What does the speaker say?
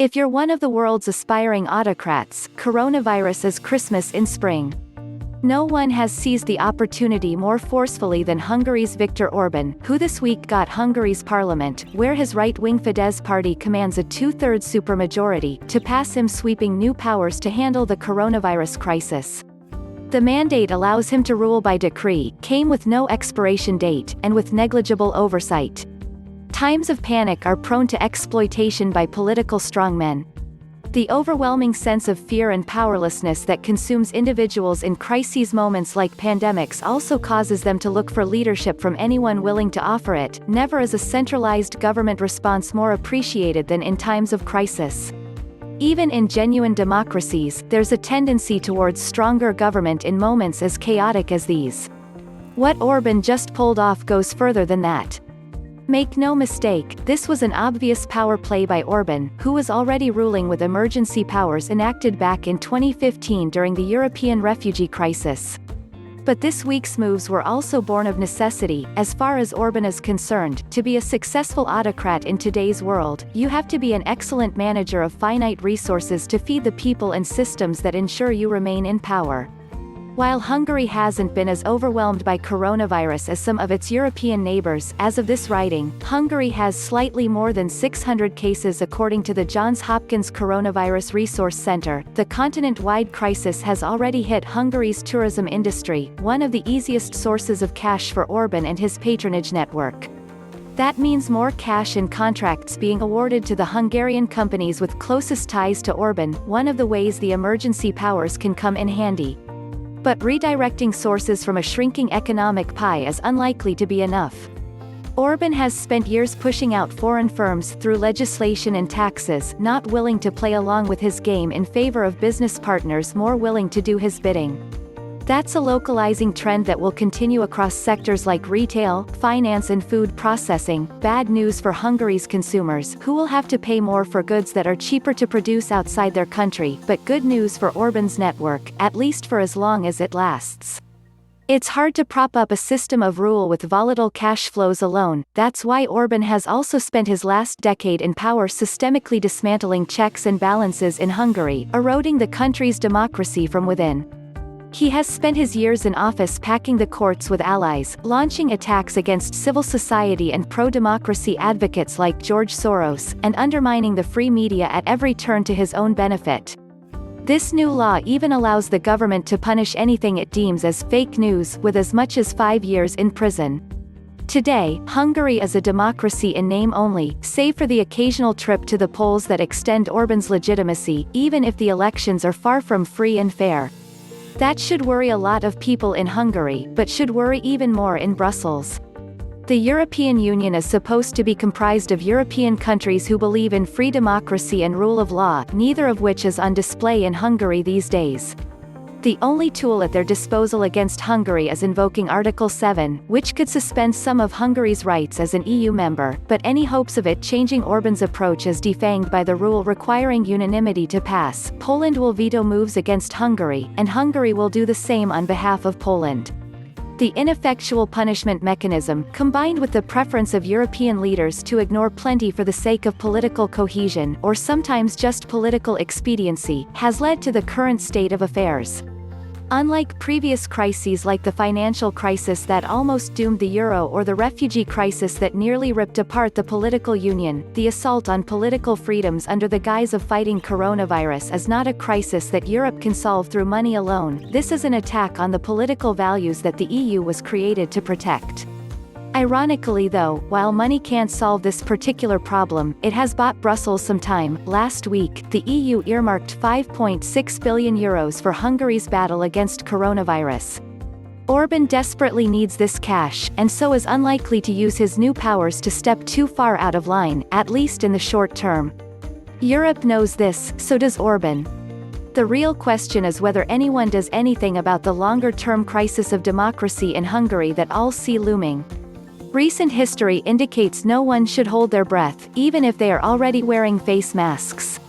If you're one of the world's aspiring autocrats, coronavirus is Christmas in spring. No one has seized the opportunity more forcefully than Hungary's Viktor Orban, who this week got Hungary's parliament, where his right-wing Fidesz party commands a two-thirds supermajority, to pass him sweeping new powers to handle the coronavirus crisis. The mandate allows him to rule by decree, came with no expiration date, and with negligible oversight. Times of panic are prone to exploitation by political strongmen. The overwhelming sense of fear and powerlessness that consumes individuals in crises moments like pandemics also causes them to look for leadership from anyone willing to offer it. Never is a centralized government response more appreciated than in times of crisis. Even in genuine democracies, there's a tendency towards stronger government in moments as chaotic as these. What Orban just pulled off goes further than that. Make no mistake, this was an obvious power play by Orban, who was already ruling with emergency powers enacted back in 2015 during the European refugee crisis. But this week's moves were also born of necessity. As far as Orban is concerned, to be a successful autocrat in today's world, you have to be an excellent manager of finite resources to feed the people and systems that ensure you remain in power. While Hungary hasn't been as overwhelmed by coronavirus as some of its European neighbors, as of this writing, Hungary has slightly more than 600 cases according to the Johns Hopkins Coronavirus Resource Center. The continent-wide crisis has already hit Hungary's tourism industry, one of the easiest sources of cash for Orban and his patronage network. That means more cash and contracts being awarded to the Hungarian companies with closest ties to Orban, one of the ways the emergency powers can come in handy. But redirecting sources from a shrinking economic pie is unlikely to be enough. Orban has spent years pushing out foreign firms through legislation and taxes, not willing to play along with his game in favor of business partners more willing to do his bidding. That's a localizing trend that will continue across sectors like retail, finance and food processing. Bad news for Hungary's consumers, who will have to pay more for goods that are cheaper to produce outside their country, but good news for Orban's network, at least for as long as it lasts. It's hard to prop up a system of rule with volatile cash flows alone. That's why Orban has also spent his last decade in power systemically dismantling checks and balances in Hungary, eroding the country's democracy from within. He has spent his years in office packing the courts with allies, launching attacks against civil society and pro-democracy advocates like George Soros, and undermining the free media at every turn to his own benefit. This new law even allows the government to punish anything it deems as fake news, with as much as 5 years in prison. Today, Hungary is a democracy in name only, save for the occasional trip to the polls that extend Orban's legitimacy, even if the elections are far from free and fair. That should worry a lot of people in Hungary, but should worry even more in Brussels. The European Union is supposed to be comprised of European countries who believe in free democracy and rule of law, neither of which is on display in Hungary these days. The only tool at their disposal against Hungary is invoking Article 7, which could suspend some of Hungary's rights as an EU member, but any hopes of it changing Orban's approach is defanged by the rule requiring unanimity to pass. Poland will veto moves against Hungary, and Hungary will do the same on behalf of Poland. The ineffectual punishment mechanism, combined with the preference of European leaders to ignore plenty for the sake of political cohesion, or sometimes just political expediency, has led to the current state of affairs. Unlike previous crises like the financial crisis that almost doomed the euro or the refugee crisis that nearly ripped apart the political union, the assault on political freedoms under the guise of fighting coronavirus is not a crisis that Europe can solve through money alone. This is an attack on the political values that the EU was created to protect. Ironically though, while money can't solve this particular problem, it has bought Brussels some time. Last week, the EU earmarked €5.6 billion for Hungary's battle against coronavirus. Orban desperately needs this cash, and so is unlikely to use his new powers to step too far out of line, at least in the short term. Europe knows this, so does Orban. The real question is whether anyone does anything about the longer-term crisis of democracy in Hungary that all see looming. Recent history indicates no one should hold their breath, even if they are already wearing face masks.